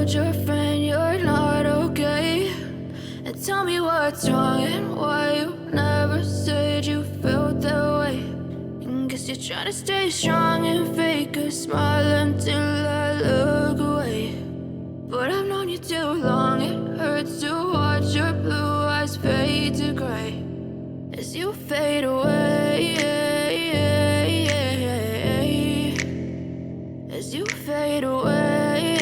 told your friend you're not okay? And tell me what's wrong and why you never said you felt that way. And guess you're trying to stay strong and fake a smile until I look away. But I've known you too long, it hurts to watch your blue eyes fade to gray as you fade away, as you fade away.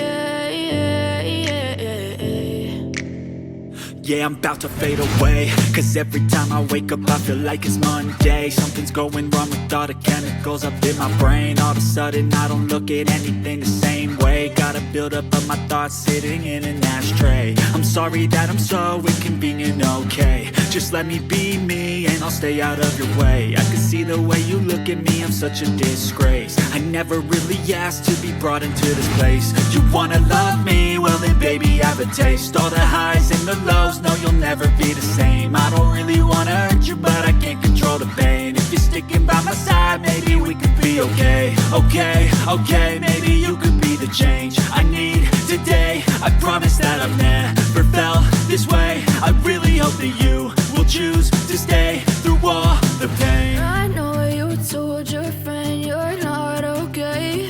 Yeah, I'm about to fade away, cause every time I wake up I feel like it's Monday. Something's going wrong with all the chemicals up in my brain. All of a sudden I don't look at anything the same way. Got a build up of my thoughts sitting in an ashtray. I'm sorry that I'm so inconvenient, okay? Just let me be me and I'll stay out of your way. I can see the way you look at me, I'm such a disgrace. I never really asked to be brought into this place. You wanna love me? Well then baby, have a taste. All the highs and the lows, no, you'll never be the same. I don't really wanna hurt you, but I can't control the pain. If you're sticking by my side, maybe we could be okay. Okay, maybe you could be the change I need today. I promise that I've never felt this way. I really hope that you will choose to stay through all the pain. I know you told your friend you're not okay.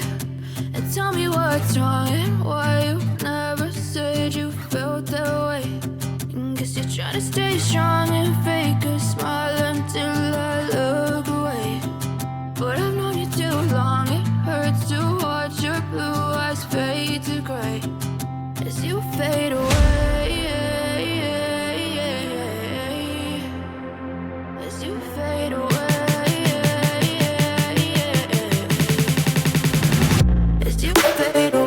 And tell me what's wrong and why you never said you felt that way. And guess you're trying to stay strong and fake a smile until I look away. But I've known you too long, it hurts to watch your blue eyes fade to gray as you fade away, as you fade away. As you fade away.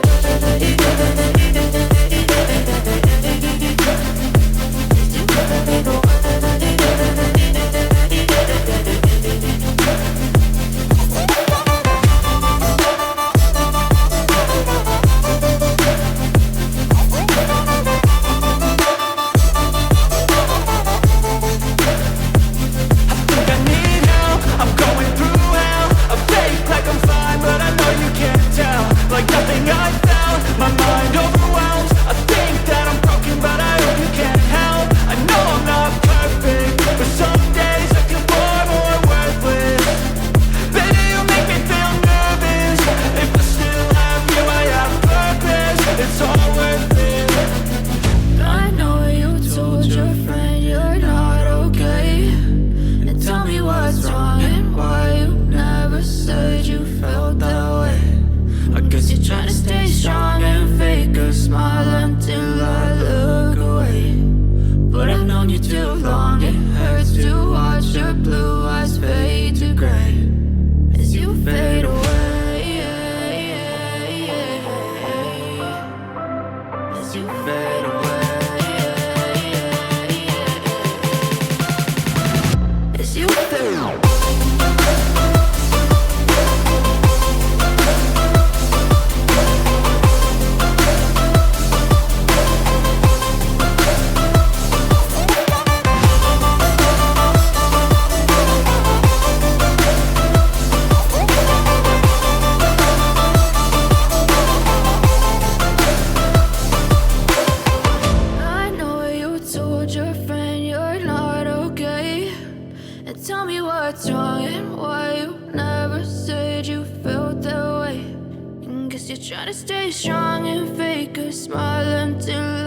Trying to stay strong and fake a smile until